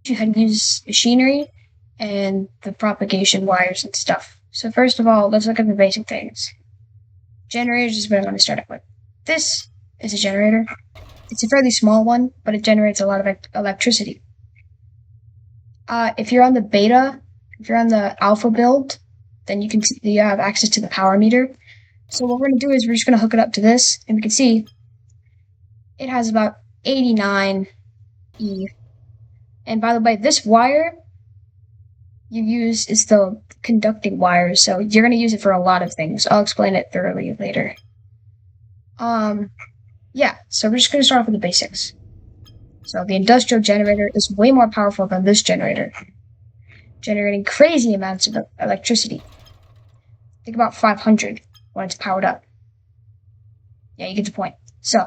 you how to use machinery and the propagation wires and stuff. So first of all, let's look at the basic things. Generators is what I'm going to start off with. This is a generator. It's a fairly small one, but it generates a lot of electricity. If you're on the beta, if you're on the alpha build, then you have access to the power meter. So what we're going to do is we're just going to hook it up to this, and we can see it has about 89 E. And by the way, this wire you use is the conducting wire, so you're going to use it for a lot of things. I'll explain it thoroughly later. Yeah, so we're just going to start off with the basics. So the industrial generator is way more powerful than this generator, generating crazy amounts of electricity. Think about 500 when it's powered up. Yeah, you get the point. So,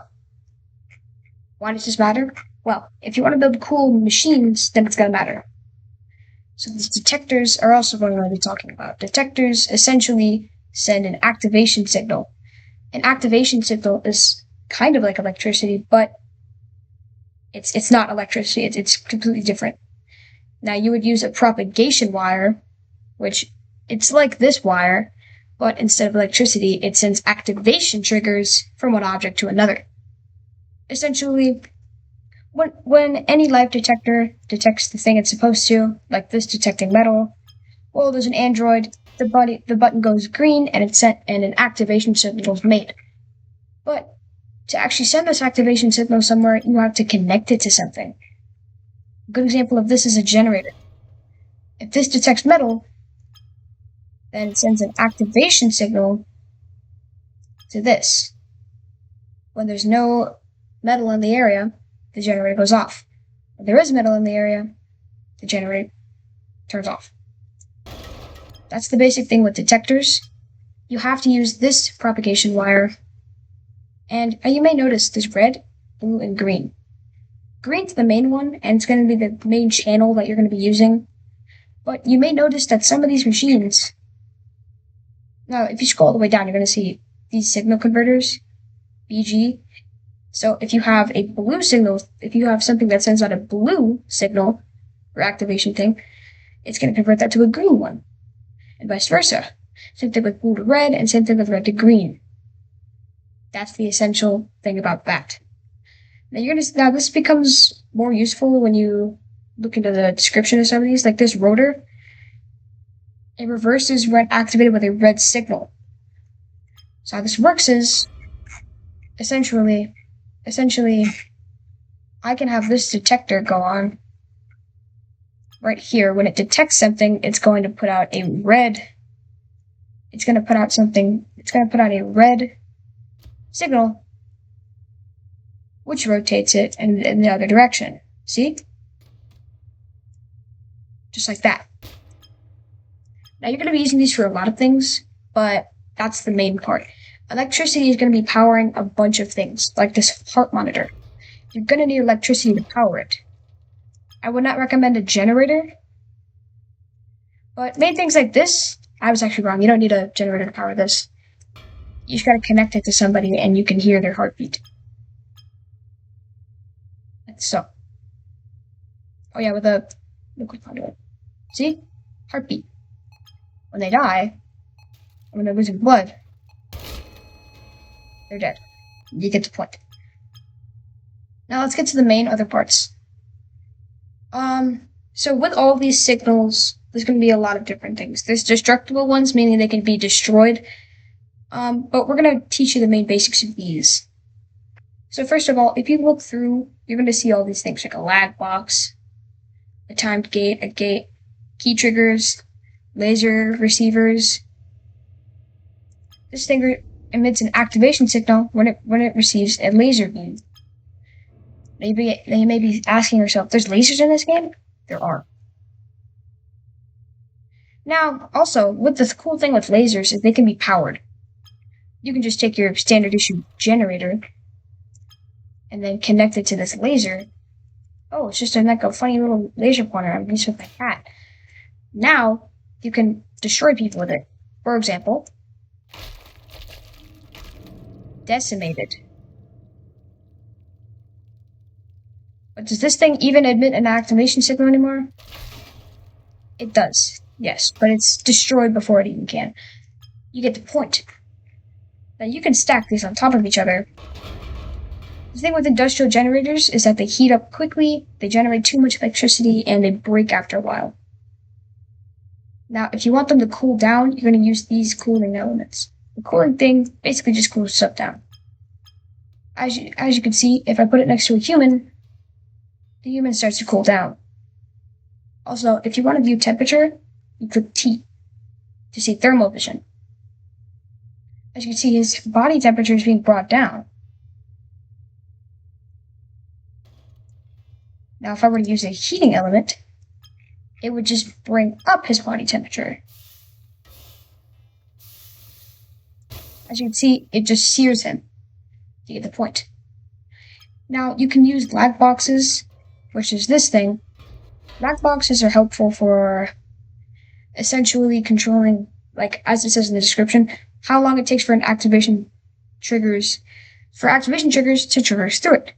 why does this matter? Well, if you want to build cool machines, then it's going to matter. So these detectors are also what I'm going to be talking about. Detectors essentially send an activation signal. An activation signal is kind of like electricity, but it's not electricity. It's completely different. Now you would use a propagation wire, which it's like this wire, but instead of electricity, it sends activation triggers from one object to another. Essentially, when any light detector detects the thing it's supposed to, like this detecting metal, well, there's an android, the button goes green, and it's sent, and an activation signal is made. But to actually send this activation signal somewhere, you have to connect it to something. A good example of this is a generator. If this detects metal, then it sends an activation signal to this. When there's no metal in the area, the generator goes off. When there is metal in the area, the generator turns off. That's the basic thing with detectors. You have to use this propagation wire. And you may notice there's red, blue, and green. Green's the main one, and it's going to be the main channel that you're going to be using. But you may notice that some of these machines... Now, if you scroll all the way down, you're going to see these signal converters, PPG. So if you have a blue signal, if you have something that sends out a blue signal or activation thing, it's going to convert that to a green one, and vice versa. Same thing with blue to red, and same thing with red to green. That's the essential thing about that. Now this becomes more useful when you look into the description of some of these, like this rotor. It reverses when activated with a red signal. So how this works is, essentially, I can have this detector go on right here. When it detects something, it's going to put out a red. It's going to put out a red signal, which rotates it in the other direction. See? Just like that. Now you're going to be using these for a lot of things, but that's the main part. Electricity is going to be powering a bunch of things, like this heart monitor. You're going to need electricity to power it. I would not recommend a generator, but main things like this, I was actually wrong. You don't need a generator to power this. You just got to connect it to somebody and you can hear their heartbeat. So. Oh yeah, with a liquid conduit. See? Heartbeat. When they die, when they're losing blood, they're dead. You get the point. Now let's get to the main other parts. So with all these signals, there's going to be a lot of different things. There's destructible ones, meaning they can be destroyed. But we're going to teach you the main basics of these. So first of all, if you look through, you're going to see all these things like a lag box, a timed gate, a gate, key triggers, laser receivers. This thing emits an activation signal when it receives a laser beam. Maybe you may be asking yourself, there's lasers in this game? There are. Now, also, with the cool thing with lasers is they can be powered. You can just take your standard issue generator and then connect it to this laser. Oh, it's just like a funny little laser pointer I'm using with my cat. Now, you can destroy people with it. For example, decimated. But does this thing even emit an activation signal anymore? It does, yes, but it's destroyed before it even can. You get the point. Now you can stack these on top of each other. The thing with industrial generators is that they heat up quickly, they generate too much electricity, and they break after a while. Now, if you want them to cool down, you're going to use these cooling elements. The cooling thing basically just cools stuff down. As you can see, if I put it next to a human, the human starts to cool down. Also, if you want to view temperature, you click T to see thermal vision. As you can see, his body temperature is being brought down. Now, if I were to use a heating element, it would just bring up his body temperature. As you can see, it just sears him. You get the point. Now, you can use lag boxes, which is this thing. Lag boxes are helpful for essentially controlling, like as it says in the description, how long it takes for activation triggers to traverse through it.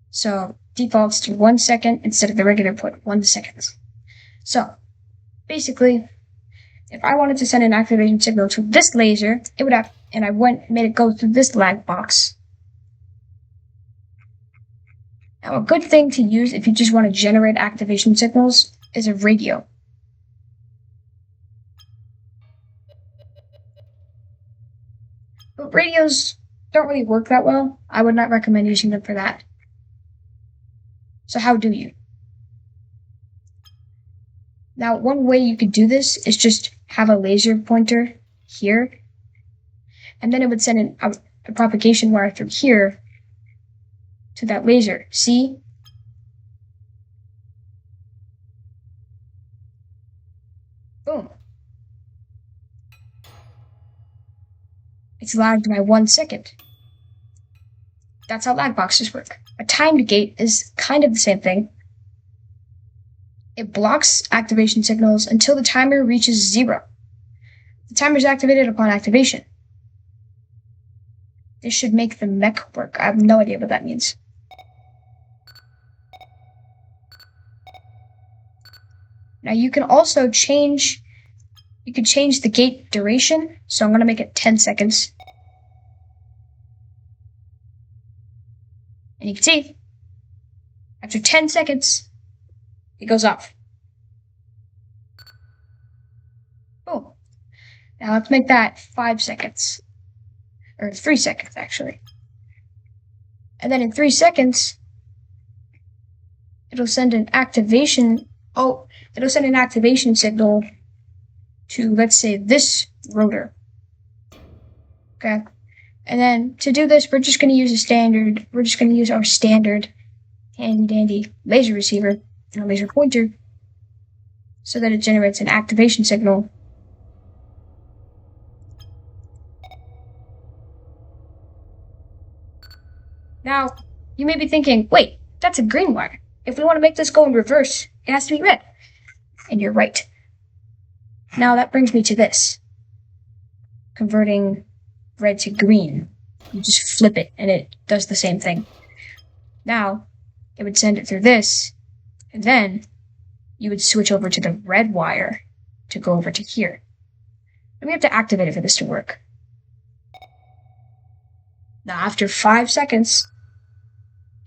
So defaults to 1 second instead of the regular 1 second. So basically, if I wanted to send an activation signal to this laser, it would have, and I made it go through this lag box. Now, a good thing to use if you just want to generate activation signals is a radio. But radios don't really work that well. I would not recommend using them for that. So how do you? Now, one way you could do this is just have a laser pointer here, and then it would send a propagation wire through here to that laser. See? Boom. It's lagged by 1 second. That's how lag boxes work. A timed gate is kind of the same thing. It blocks activation signals until the timer reaches 0. The timer is activated upon activation. This should make the mech work. I have no idea what that means. Now you can also change the gate duration. So I'm going to make it 10 seconds. And you can see, after 10 seconds, it goes off. Boom. Now let's make that 5 seconds. Or 3 seconds, actually. And then in 3 seconds, it'll send an activation signal to, let's say, this rotor. Okay? And then to do this, we're just going to use our standard handy dandy laser receiver and a laser pointer so that it generates an activation signal. Now, you may be thinking, wait, that's a green wire. If we want to make this go in reverse, it has to be red. And you're right. Now that brings me to this. Converting red to green. You just flip it and it does the same thing. Now, it would send it through this, and then you would switch over to the red wire to go over to here. And we have to activate it for this to work. Now, after 5 seconds,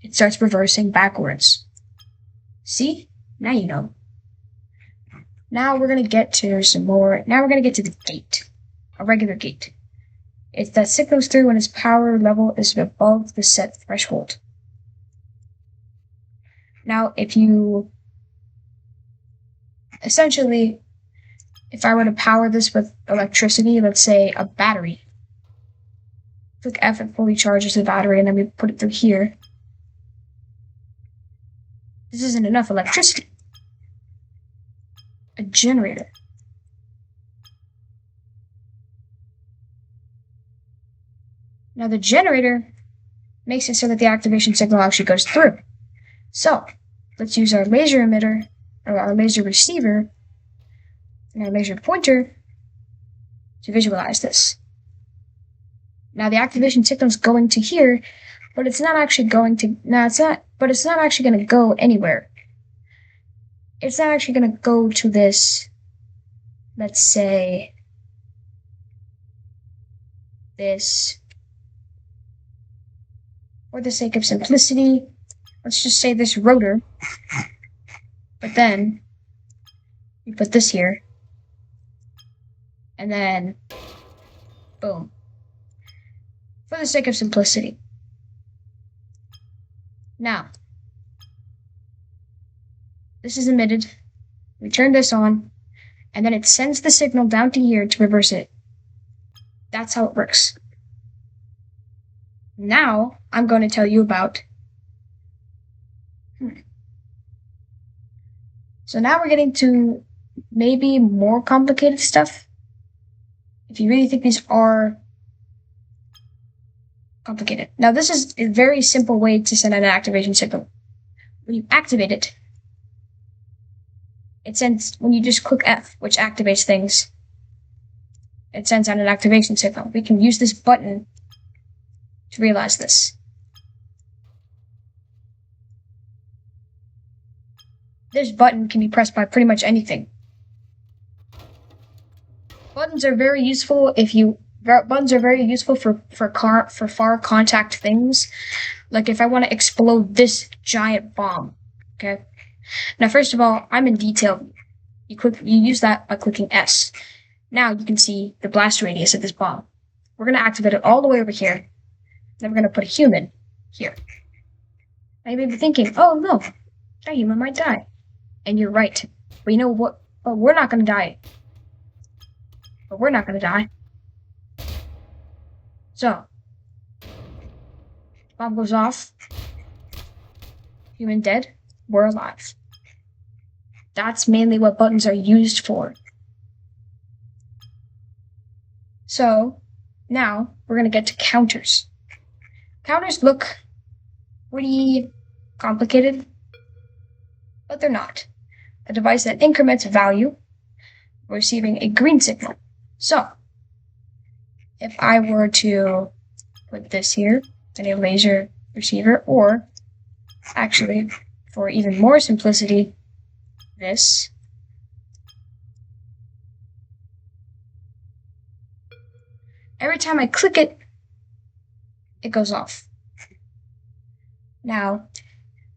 it starts reversing backwards. See? Now you know. Now we're going to get to the gate. A regular gate. It's that signals through when its power level is above the set threshold. Now, if I were to power this with electricity, let's say a battery, click F, it fully charges the battery, and then we put it through here. This isn't enough electricity. A generator. Now the generator makes it so that the activation signal actually goes through. So, let's use our laser emitter, or our laser receiver, and our laser pointer to visualize this. Now the activation signal is going to here, but it's not actually going to, but it's not actually going to go anywhere. It's not actually going to go to this, let's say, this, for the sake of simplicity, let's just say this rotor, but then you put this here, and then, boom, for the sake of simplicity. Now, this is emitted, we turn this on, and then it sends the signal down to here to reverse it. That's how it works. Now, I'm going to tell you about... So now we're getting to maybe more complicated stuff. If you really think these are complicated. Now, this is a very simple way to send out an activation signal. When you activate it, it sends, when you just click F, which activates things, it sends out an activation signal. We can use this button to realize this. This button can be pressed by pretty much anything. Buttons are very useful for far contact things. Like if I want to explode this giant bomb. Okay. Now, first of all, I'm in detail. You use that by clicking S. Now you can see the blast radius of this bomb. We're going to activate it all the way over here. Then we're going to put a human here. Now you may be thinking, oh no, that human might die. And you're right. But you know what? But we're not going to die. But we're not going to die. So, bomb goes off. Human dead. We're alive. That's mainly what buttons are used for. So, now we're going to get to counters. Counters look pretty complicated, but they're not. A device that increments value, receiving a green signal. So, if I were to put this here in a laser receiver, or actually, for even more simplicity, this. Every time I click it, it goes off. Now,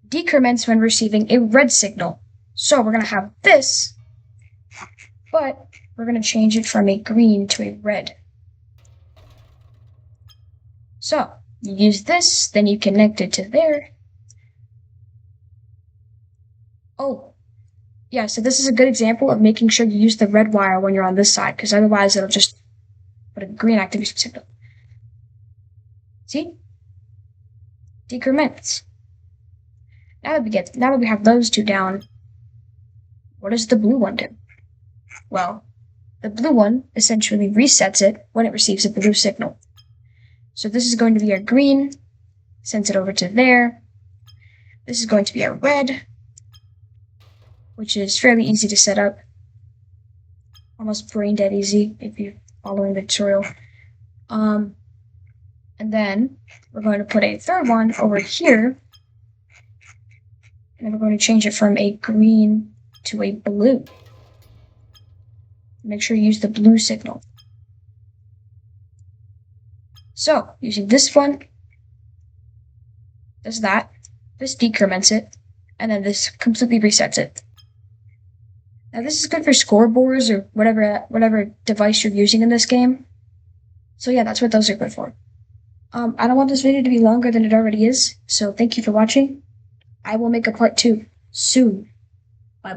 decrements when receiving a red signal. So we're going to have this, but we're going to change it from a green to a red. So, you use this, then you connect it to there. Oh, yeah, so this is a good example of making sure you use the red wire when you're on this side, because otherwise it'll just put a green activation signal. See? Decrements. Now that we have those two down, what does the blue one do? Well, the blue one essentially resets it when it receives a blue signal. So this is going to be our green, sends it over to there. This is going to be our red, which is fairly easy to set up. Almost brain dead easy if you're following the tutorial. And then we're going to put a third one over here. And then we're going to change it from a green to a blue. Make sure you use the blue signal. So, using this one, does that, this decrements it, and then this completely resets it. Now this is good for scoreboards or whatever device you're using in this game. So yeah, that's what those are good for. I don't want this video to be longer than it already is, so thank you for watching. I will make a part 2 soon.